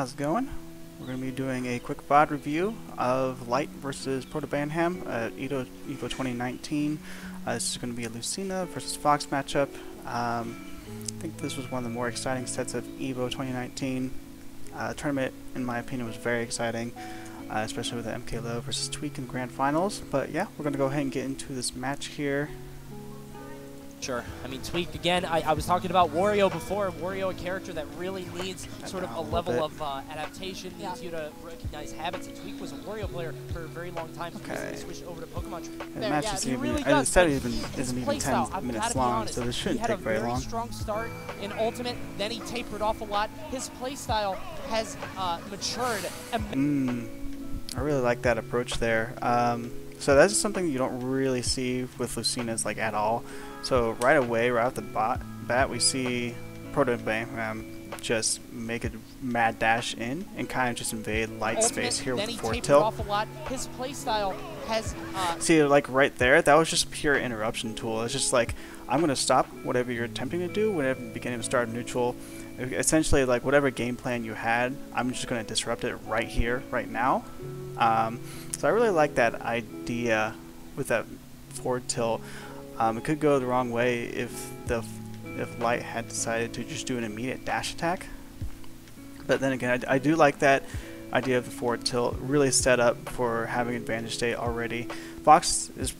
how's it going? We're going to be doing a quick VOD review of Light versus Protobanham at EVO 2019. This is going to be a Lucina versus Fox matchup. I think this was one of the more exciting sets of EVO 2019. Tournament, in my opinion, was very exciting, especially with the MK Low versus Tweak in the Grand Finals. But yeah, we're going to go ahead and get into this match here. Sure. I mean, Tweak, again, I was talking about Wario before. Wario, a character that really needs sort of a level of adaptation, needs you to recognize habits. And Tweak was a Wario player for a very long time, so he switched over to Pokemon. The match the set isn't even 10 minutes long, so this shouldn't take very long. He had a very strong start in Ultimate, then he tapered off a lot. His playstyle has matured. I really like that approach there. So that's something you don't really see with Lucina's like at all. So right away, right off the bat, we see Protobanham just make a mad dash in and kind of just invade Light space here with the forward tilt. His playstyle has see, like right there, that was just pure interruption tool. It's just like, I'm gonna stop whatever you're attempting to do whenever beginning to start neutral. Essentially, like whatever game plan you had, I'm just gonna disrupt it right here, right now. So I really like that idea with that forward tilt. It could go the wrong way if Light had decided to just do an immediate dash attack. But then again, I do like that idea of the forward tilt, really set up for having advantage state already. Fox is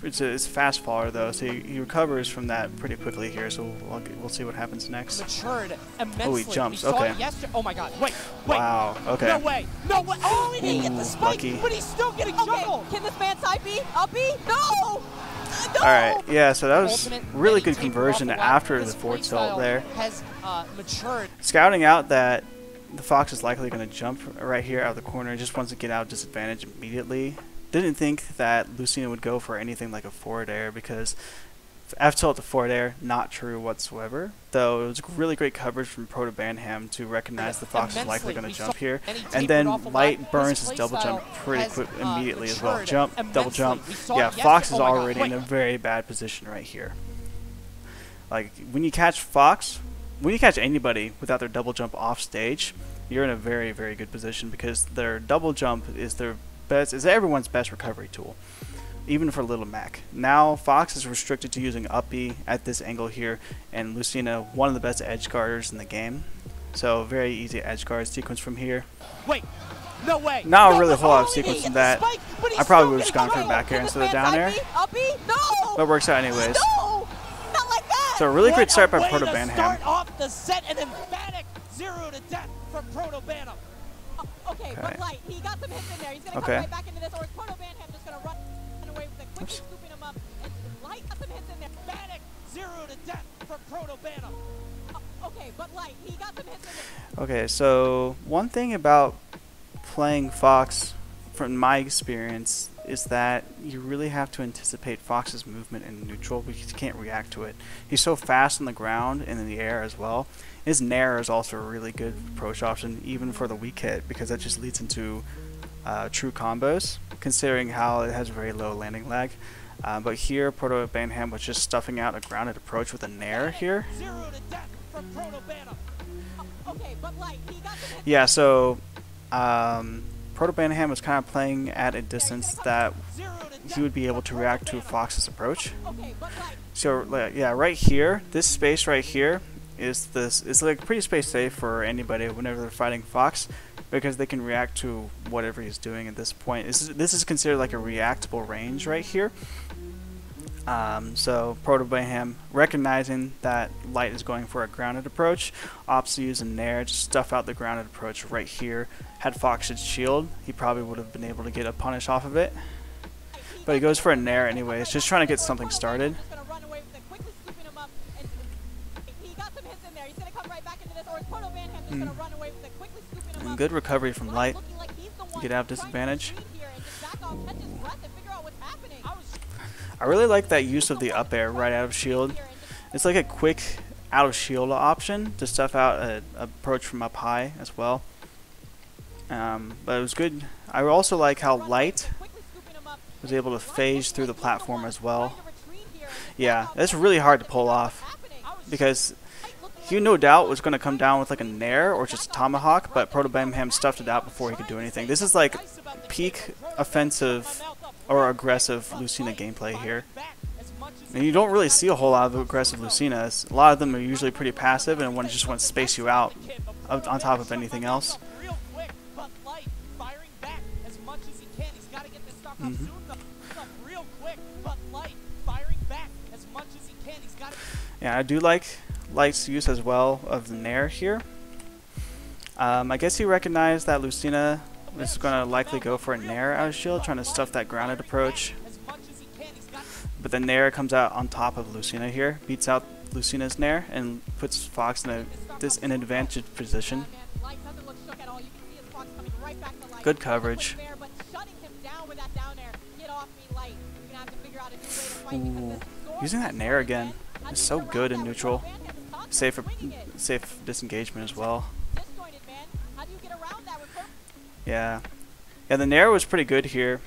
it's a fast faller though, so he recovers from that pretty quickly here, so we'll see what happens next. Matured immensely. Oh, he jumps, okay. Oh my god, wait. Wow, okay. No way. Oh, he didn't get the spike, lucky. But he's still getting juggled. Can this man side B? Up B? No! No! Alright, yeah, so that was really good conversion after the forward tilt there. Has matured. Scouting out that the Fox is likely going to jump right here out of the corner, just wants to get out of disadvantage immediately. Didn't think that Lucina would go for anything like a forward air, because F tilt to forward air, not true whatsoever. Though it was really great coverage from Protobanham to recognize the Fox is likely going to jump here. And then Light burns his double jump pretty quick immediately as well. Jump, double jump. Yeah, Fox is already in a very bad position right here. Like, when you catch Fox, when you catch anybody without their double jump off stage, you're in a very, very good position, because their double jump is everyone's best recovery tool, even for Little Mac. Now Fox is restricted to using up B at this angle here, and Lucina, one of the best edge guarders in the game. So very easy edge guard sequence from here. Wait, no way. Not really a whole lot of sequence in that. I probably would have just gone for the back air instead of down air. But it works out anyways. No! Not like that! So a really great start by Protobanham. Start off the set, an emphatic 0 to death from Protobanham. Okay, but Light, he got some hits in there. He's going to come right back into this, or is Protobanham just going to run away with it, quickly scooping him up, and Light got some hits in there. Emphatic 0 to death from Protobanham. Okay, but Light, he got some hits in there. Okay, so one thing about playing Fox, from my experience, is that you really have to anticipate Fox's movement in neutral, because you can't react to it. He's so fast on the ground and in the air as well. His Nair is also a really good approach option, even for the weak hit, because that just leads into true combos, considering how it has very low landing lag. But here, Protobanham was just stuffing out a grounded approach with a Nair here. Yeah, so Protobanham was kind of playing at a distance that he would be able to react to Fox's approach. So yeah, right here, this space right here is like pretty space safe for anybody whenever they're fighting Fox, because they can react to whatever he's doing at this point. This is considered like a reactable range right here. So Protobanham, recognizing that Light is going for a grounded approach, opts to use a Nair to stuff out the grounded approach right here. Had Fox's shield, he probably would have been able to get a punish off of it. But he goes for a Nair anyways, just trying to get something started. And good recovery from Light. Get out of disadvantage. I really like that use of the up air right out of shield. It's like a quick out of shield option to stuff out an approach from up high as well. But it was good. I also like how Light was able to phase through the platform as well. Yeah, that's really hard to pull off, because he no doubt was going to come down with like a nair or just a tomahawk, but Protobanham stuffed it out before he could do anything. This is like peak offensive or aggressive Lucina gameplay here. And you don't really see a whole lot of aggressive Lucinas. A lot of them are usually pretty passive and just want to space you out on top of anything else. Yeah, I do like Light's use as well of the nair here. I guess he recognized that Lucina is going to likely go for a nair out of shield, trying to stuff that grounded approach. But the nair comes out on top of Lucina here, beats out Lucina's nair, and puts Fox in an advantaged position. Good coverage. Ooh. Using that nair again is so good in neutral. Safe disengagement as well. Yeah. Yeah, the nair was pretty good here.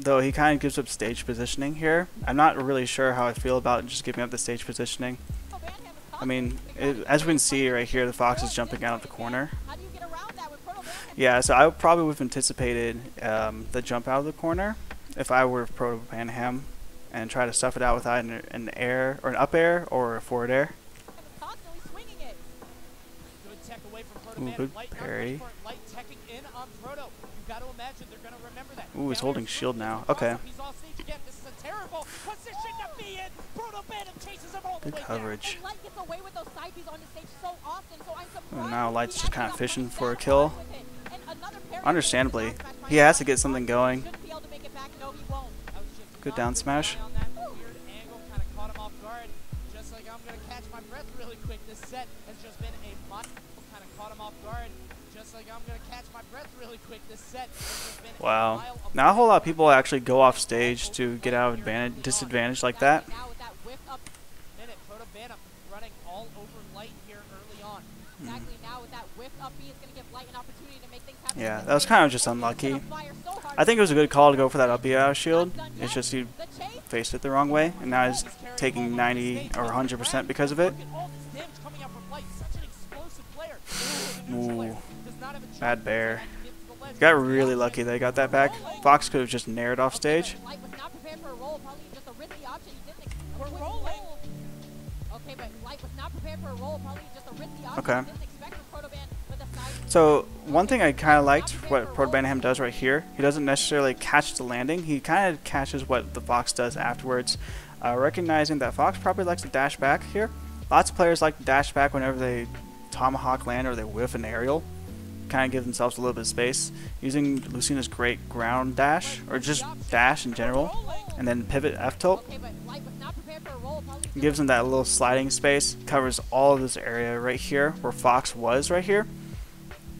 Though he kind of gives up stage positioning here. I'm not really sure how I feel about just giving up the stage positioning. I mean, as we can see right here, the Fox is jumping out of the corner. Yeah, so I probably would have anticipated the jump out of the corner if I were Protobanham and try to stuff it out with either an air or an up air or a forward air. Ooh, good parry. Ooh, he's holding shield now. Okay. Good coverage. And now Light's just kind of fishing for a kill. Understandably, he has to get something going. Good down smash. Wow. Not a whole lot of people actually go off stage to get out of disadvantage like that. Yeah, that was kind of just unlucky. I think it was a good call to go for that up B out of shield. It's just he faced it the wrong way, and now he's taking 90 or 100% because of it. Ooh, bad bear. Got really lucky that he got that back. Fox could have just nared off stage. Okay. So one thing I kind of liked what Protobanham does right here, he doesn't necessarily catch the landing. He kind of catches what the Fox does afterwards, recognizing that Fox probably likes to dash back here. Lots of players like to dash back whenever they tomahawk land or they whiff an aerial. Kind of give themselves a little bit of space. Using Lucina's great ground dash, or just dash in general, and then pivot F tilt. Gives him that little sliding space, covers all of this area right here where Fox was right here.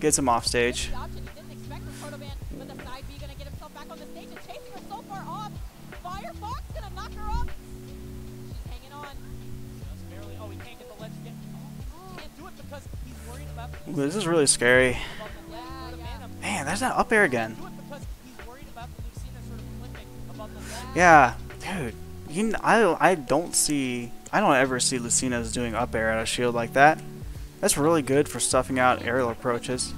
Gets him off stage. Ooh, this is really scary. Man, there's that up air again. Yeah, dude. I don't ever see Lucina's doing up air out of shield like that. That's really good for stuffing out aerial approaches.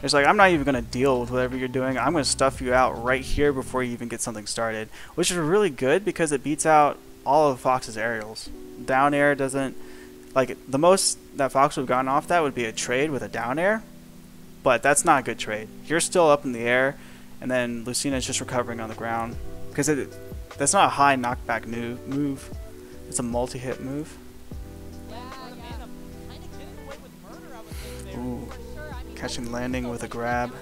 It's like, I'm not even going to deal with whatever you're doing. I'm going to stuff you out right here before you even get something started. Which is really good because it beats out all of Fox's aerials. Down air doesn't... Like, the most that Fox would have gotten off that would be a trade with a down air. But that's not a good trade. You're still up in the air, and then Lucina's just recovering on the ground. Because that's not a high knockback move. It's a multi-hit move. Ooh, catching landing with a grab.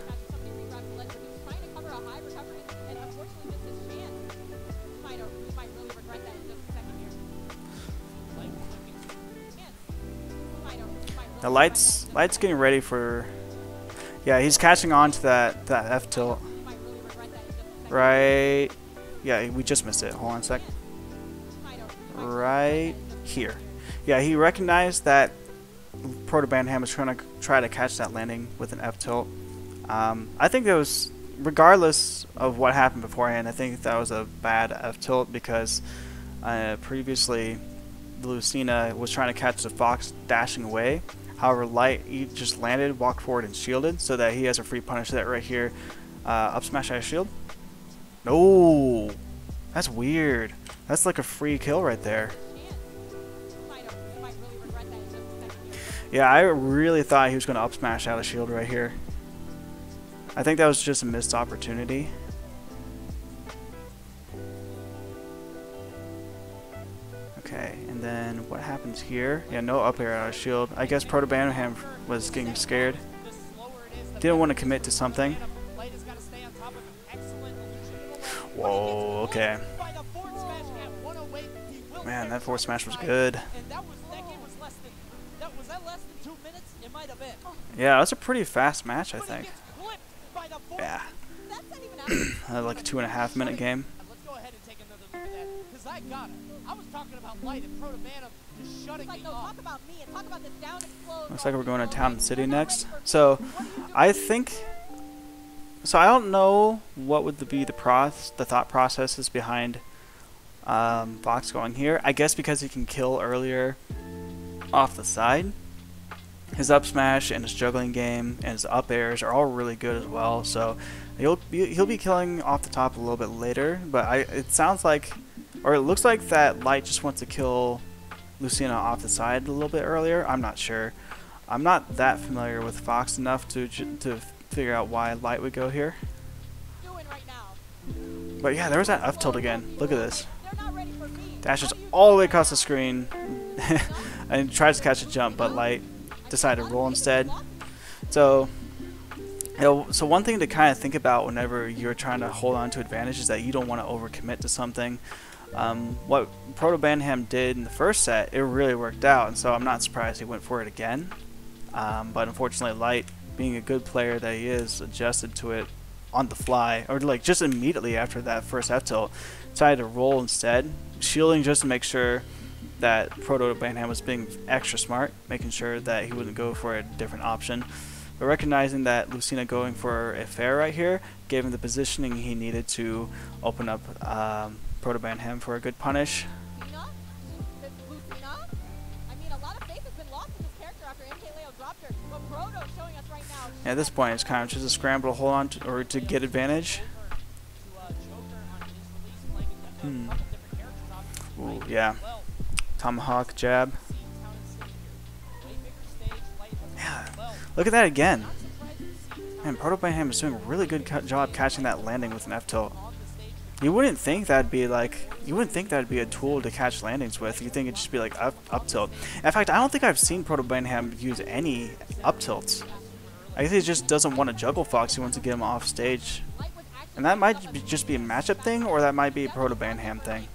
Now Light's getting ready for... Yeah, he's catching on to that F tilt. Right... Yeah, we just missed it. Hold on a sec. Right here. Yeah, he recognized that Protobanham was try to catch that landing with an F tilt. I think that was, regardless of what happened beforehand, I think that was a bad F tilt because previously Lucina was trying to catch the Fox dashing away. However, Light, he just landed, walked forward, and shielded, so that he has a free punish that right here. Up smash out of shield. No! That's weird. That's like a free kill right there. Yeah, I really thought he was going to up smash out of shield right here. I think that was just a missed opportunity. Okay, and then what happens here? Yeah, no up air out of shield. I guess Protobanham was getting scared. Didn't want to commit to something. Whoa, okay. Man, that forward smash was good. Yeah, that's a pretty fast match, I think. Yeah. Like a 2.5 minute game. Let's go ahead and take another look at that, because I got it. I was talking about Light and Protobanham just shutting me off. Talk about me and talk about this down explode. Looks like we're going to Town and City next. So, I think... So I don't know what would be the thought processes behind Fox going here. I guess because he can kill earlier off the side. His up smash and his juggling game and his up airs are all really good as well. So he'll be killing off the top a little bit later. But it sounds like, or it looks like that Light just wants to kill Lucina off the side a little bit earlier. I'm not sure. I'm not that familiar with Fox enough to figure out why Light would go here. But yeah, there was that up tilt again. Look at this. Dashes all the way across the screen and tries to catch a jump, but Light decided to roll instead. So, so one thing to kind of think about whenever you're trying to hold on to advantage is that you don't want to overcommit to something. What Protobanham did in the first set, it really worked out, and so I'm not surprised he went for it again. But unfortunately, Light, being a good player that he is, adjusted to it on the fly, or like just immediately after that first F tilt, decided to roll instead, shielding just to make sure that Protobanham was being extra smart, making sure that he wouldn't go for a different option. But recognizing that Lucina going for a fair right here gave him the positioning he needed to open up Protobanham for a good punish. At this point, it's kind of just a scramble to hold on to, or to get advantage. Ooh, yeah. Tomahawk jab. Yeah. Look at that again. Man, Protobanham is doing a really good job catching that landing with an F tilt. You wouldn't think that'd be like, a tool to catch landings with. You think it'd just be like up tilt. In fact, I don't think I've seen Protobanham use any up tilts. I guess he just doesn't want to juggle Fox. He wants to get him off stage. And that might just be a matchup thing, or that might be a Protobanham thing.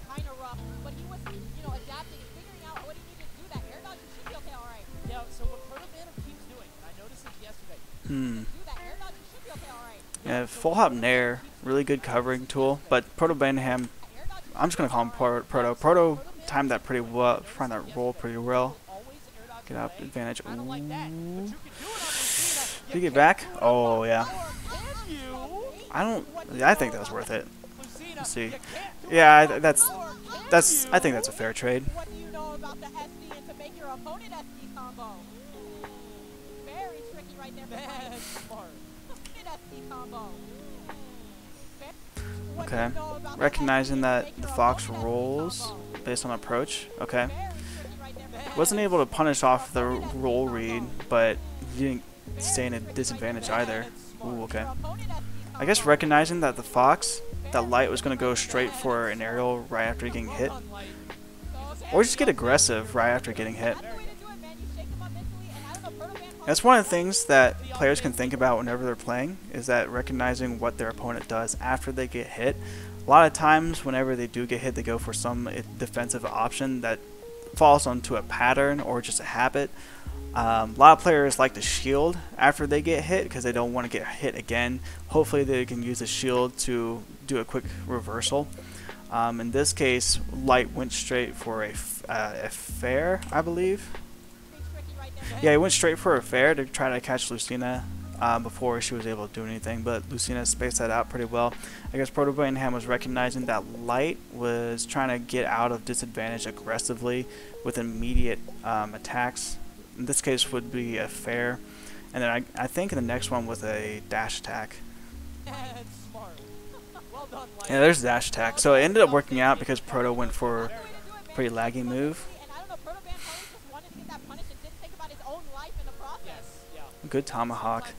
Yeah, full hop nair, really good covering tool. But Protobanham, I'm just gonna call him Proto. Proto timed that pretty well, timed that roll pretty well. Get out advantage. Ooh. Did he get back? Oh yeah. I think that was worth it. Let's see. Yeah, I think that's a fair trade. What do you know about the SD and to make your opponent SD combo? Very tricky right there. Bad smart. SD combo. Okay. Recognizing that the Fox rolls based on approach. Okay. Wasn't able to punish off the roll read, but he didn't stay in a disadvantage either. Ooh, okay. I guess recognizing that the Fox, that Light was going to go straight for an aerial right after getting hit. Or just get aggressive right after getting hit. That's one of the things that players can think about whenever they're playing, is that recognizing what their opponent does after they get hit. A lot of times whenever they do get hit, they go for some defensive option that falls onto a pattern or just a habit. A lot of players like to shield after they get hit because they don't want to get hit again. Hopefully they can use a shield to do a quick reversal. In this case, Light went straight for a fair, I believe. Yeah, he went straight for a fair to try to catch Lucina before she was able to do anything, but Lucina spaced that out pretty well. I guess Protobanham was recognizing that Light was trying to get out of disadvantage aggressively with immediate attacks. In this case would be a fair, and then I think the next one was a dash attack. Yeah, there's dash attack. So it ended up working out because Proto went for a pretty laggy move. Good tomahawk.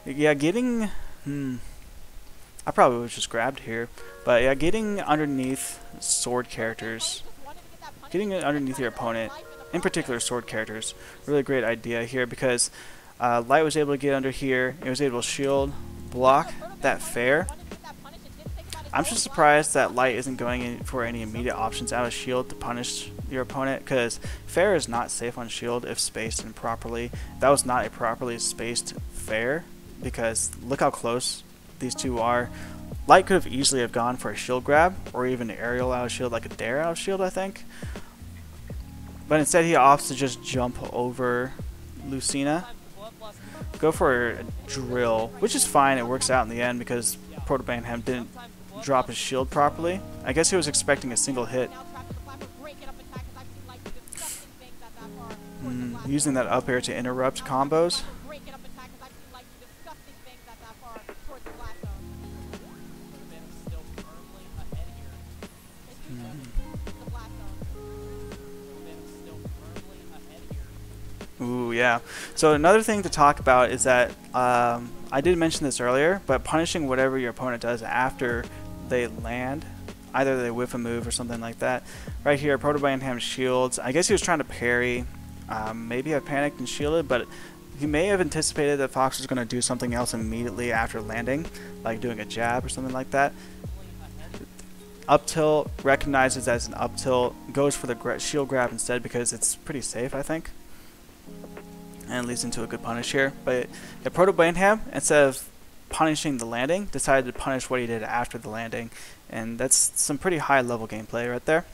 Yeah, getting... I probably would have just grabbed here. But yeah, getting underneath sword characters, getting underneath your opponent, in particular sword characters, really great idea here because Light was able to get under here. It was able to shield, block that fair. I'm just surprised that Light isn't going in for any immediate options out of shield to punish your opponent, because fair is not safe on shield if spaced improperly. That was not a properly spaced fair, because look how close these two are. Light could have easily have gone for a shield grab, or even an aerial out of shield, like a dare out of shield, I think. But instead he opts to just jump over Lucina. Go for a drill, which is fine, it works out in the end because Protobanham didn't drop his shield properly. I guess he was expecting a single hit. Using that up air to interrupt combos. Ooh, yeah. So another thing to talk about is that I did mention this earlier, but punishing whatever your opponent does after they land, either they whiff a move or something like that. Right here, Protobanham shields. I guess he was trying to parry. Maybe I panicked and shielded, but he may have anticipated that Fox was going to do something else immediately after landing, like doing a jab or something like that. Up tilt, recognizes as an up tilt, goes for the shield grab instead because it's pretty safe, I think. And leads into a good punish here. But Protobanham, instead of punishing the landing, decided to punish what he did after the landing. And that's some pretty high level gameplay right there.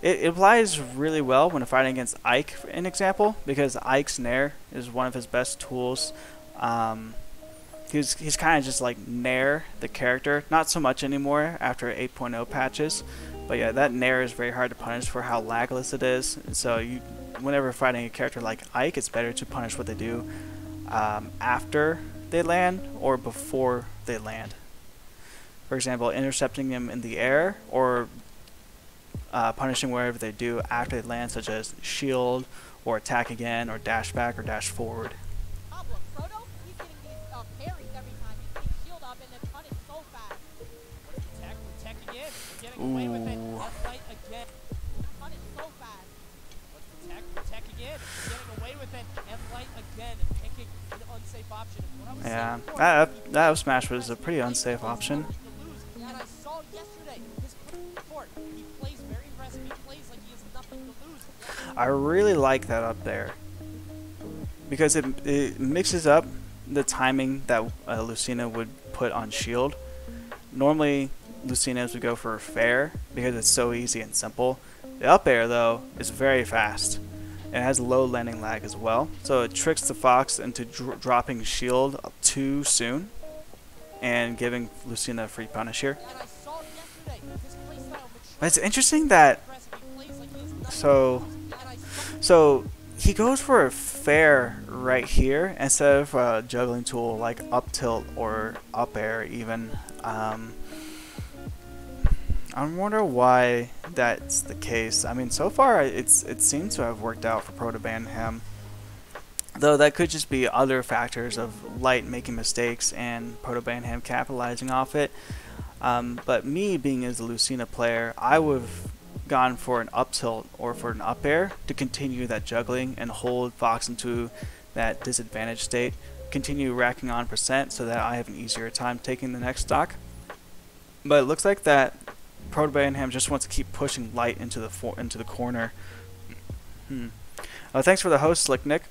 It applies really well when fighting against Ike, for an example, because Ike's Nair is one of his best tools. He's kind of just like Nair, the character. Not so much anymore after 8.0 patches. But yeah, that Nair is very hard to punish for how lagless it is. And so whenever fighting a character like Ike, it's better to punish what they do after they land or before they land. For example, intercepting them in the air or punishing wherever they do after they land, such as shield or attack again or dash back or dash forward. Ooh. Yeah, that smash was a pretty unsafe option. I really like that up there because it mixes up the timing that Lucina would put on shield. Normally Lucina's would go for a fair because it's so easy and simple. The up air though is very fast. It has low landing lag as well, so it tricks the Fox into dropping shield too soon and giving Lucina a free punish here. But it's interesting that so he goes for a fair right here instead of a juggling tool like up tilt or up air even. I wonder why that's the case. I mean, so far it seems to have worked out for Protobanham, though that could just be other factors of Light making mistakes and Protobanham capitalizing off it. But me being as a Lucina player, I would have gone for an up tilt or for an up air to continue that juggling and hold Fox into that disadvantage state, continue racking on percent so that I have an easier time taking the next stock. But it looks like that Protobanham just wants to keep pushing Light into the corner. Thanks for the host, Slick Nick.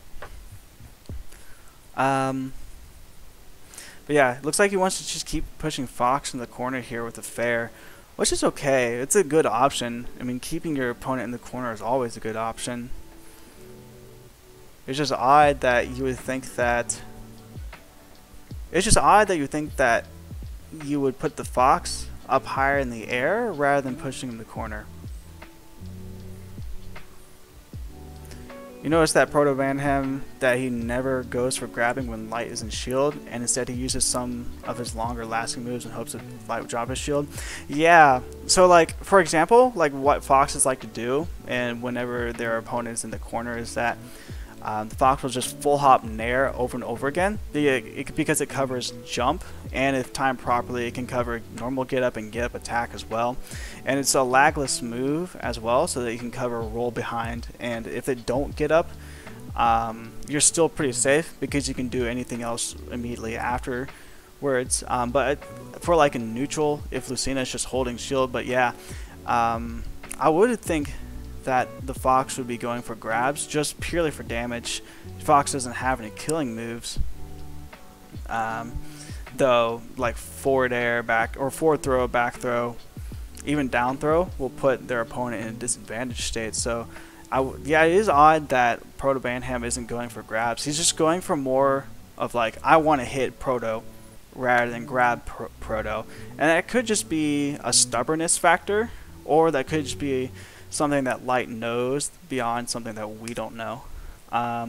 But yeah, it looks like he wants to just keep pushing Fox in the corner here with the fair. which is okay. It's a good option. I mean, keeping your opponent in the corner is always a good option. It's just odd that you would think that. It's just odd that you think that you would put the Fox up higher in the air rather than pushing in the corner. You notice that Protobanham that he never goes for grabbing when Light is in shield, and instead he uses some of his longer lasting moves in hopes that Light would drop his shield. Yeah, so like for example, like what Foxes like to do, and whenever their opponent is in the corner, is that the Fox will just full hop Nair over and over again because it covers jump, and if timed properly it can cover normal get up and get up attack as well, and it's a lagless move as well, so that you can cover roll behind, and if they don't get up, you're still pretty safe because you can do anything else immediately afterwards. But for like a neutral, if Lucina is just holding shield, but yeah, I would think that the Fox would be going for grabs just purely for damage. Fox doesn't have any killing moves, though like forward air, back, or forward throw, back throw, even down throw will put their opponent in a disadvantaged state. So yeah, it is odd that Protobanham isn't going for grabs. He's just going for more of like, I want to hit Proto rather than grab Proto, and that could just be a stubbornness factor, or that could just be something that Light knows beyond something that we don't know. But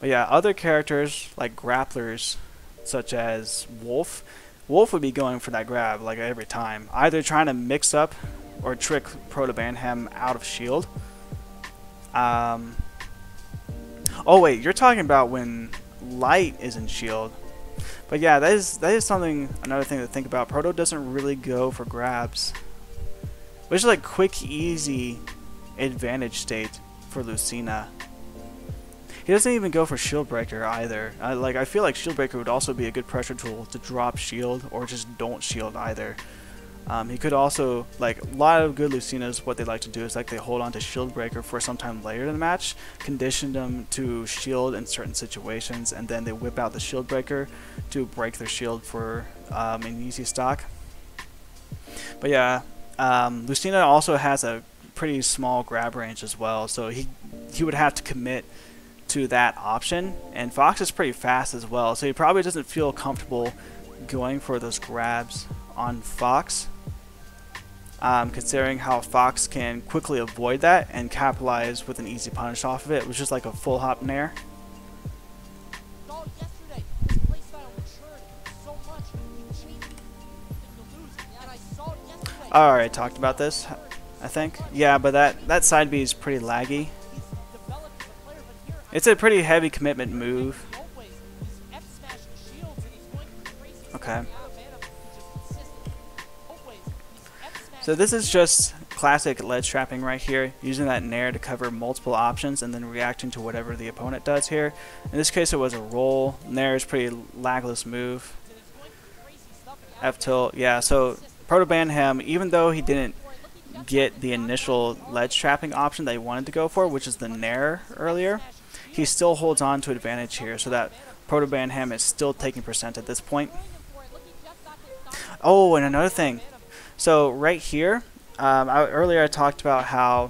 yeah, other characters like grapplers such as Wolf would be going for that grab like every time, either trying to mix up or trick Protobanham out of shield. Oh wait, you're talking about when Light is in shield. But yeah, that is something, another thing to think about. Proto doesn't really go for grabs, which is like quick, easy advantage state for Lucina. He doesn't even go for Shield Breaker either. I feel like Shield Breaker would also be a good pressure tool to drop shield, or just don't shield either. He could also, like a lot of good Lucinas, what they like to do is like they hold on to Shield Breaker for some time later in the match, condition them to shield in certain situations, and then they whip out the Shield Breaker to break their shield for an easy stock. But yeah, Lucina also has a pretty small grab range as well, so he would have to commit to that option, and Fox is pretty fast as well, so he probably doesn't feel comfortable going for those grabs on Fox, considering how Fox can quickly avoid that and capitalize with an easy punish off of it, which is like a full hop Nair. I already talked about this, I think. Yeah, but that side B is pretty laggy. It's a pretty heavy commitment move. Okay. So this is just classic ledge trapping right here, using that Nair to cover multiple options and then reacting to whatever the opponent does here. In this case it was a roll. Nair is a pretty lagless move. F tilt, yeah, so Protobanham, even though he didn't get the initial ledge trapping option that he wanted to go for, which is the Nair earlier, he still holds on to advantage here, so that Protobanham is still taking percent at this point. Oh, and another thing. So right here, earlier I talked about how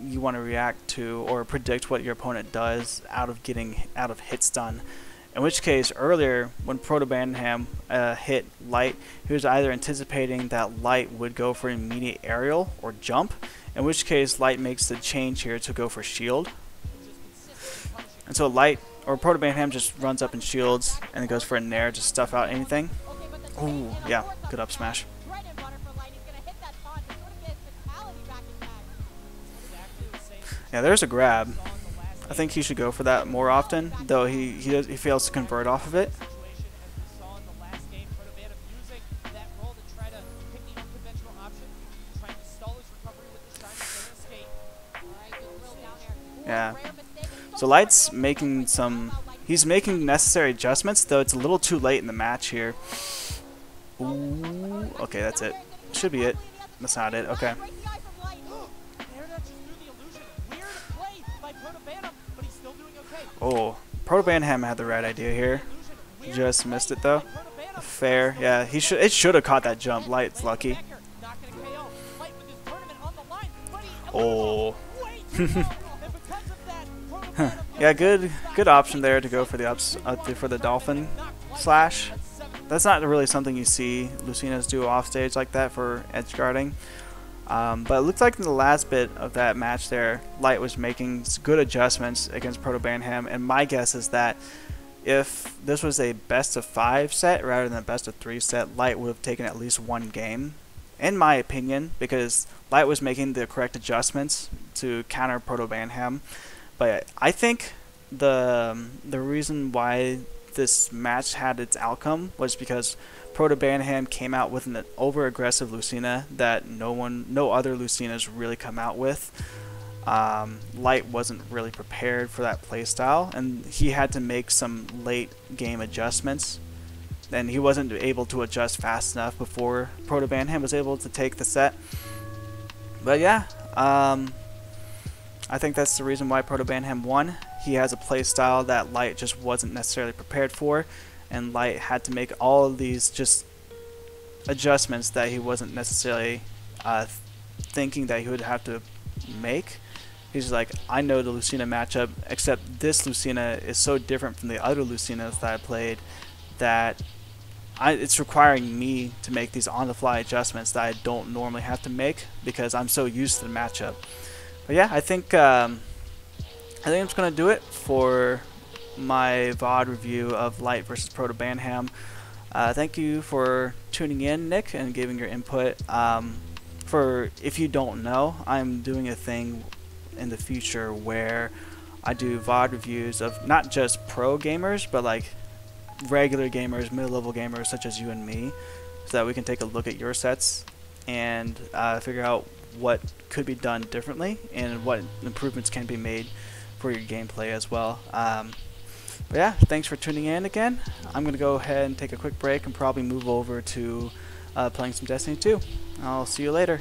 you want to react to or predict what your opponent does out of hit stun. In which case, earlier when Protobanham hit Light, he was either anticipating that Light would go for immediate aerial or jump, in which case Light makes the change here to go for shield. And so Light, or Protobanham, just runs up and shields, and it goes for a Nair to stuff out anything. Ooh, yeah, good up smash. Yeah, there's a grab. I think he should go for that more often, though he fails to convert off of it. Yeah. So Light's making he's making necessary adjustments, though it's a little too late in the match here. Ooh, okay, that's it. Should be it. That's not it. Okay. Oh, Protobanham had the right idea here. Just missed it though. Fair, yeah. It should have caught that jump. Light's lucky. Oh. Yeah, good option there to go for the for the dolphin slash. That's not really something you see Lucinas do off stage like that for edge guarding. But it looks like in the last bit of that match there, Light was making good adjustments against Protobanham, and my guess is that if this was a best of 5 set rather than a best of 3 set, Light would have taken at least one game, in my opinion, because Light was making the correct adjustments to counter Protobanham. But I think the reason why this match had its outcome was because Protobanham came out with an over-aggressive Lucina that no other Lucinas really come out with. Light wasn't really prepared for that playstyle, and he had to make some late game adjustments, and he wasn't able to adjust fast enough before Protobanham was able to take the set. But yeah, I think that's the reason why Protobanham won. He has a playstyle that Light just wasn't necessarily prepared for, and Light had to make all of these just adjustments that he wasn't necessarily thinking that he would have to make. He's like, I know the Lucina matchup, except this Lucina is so different from the other Lucinas that I played that it's requiring me to make these on-the-fly adjustments that I don't normally have to make because I'm so used to the matchup. But yeah, I think I'm just gonna do it for my VOD review of Light versus Protobanham. Thank you for tuning in, Nick, and giving your input. If you don't know, I'm doing a thing in the future where I do VOD reviews of not just pro gamers, but like regular gamers, mid-level gamers such as you and me, so that we can take a look at your sets and figure out what could be done differently and what improvements can be made for your gameplay as well. But yeah, thanks for tuning in again. I'm going to go ahead and take a quick break and probably move over to playing some Destiny 2. I'll see you later.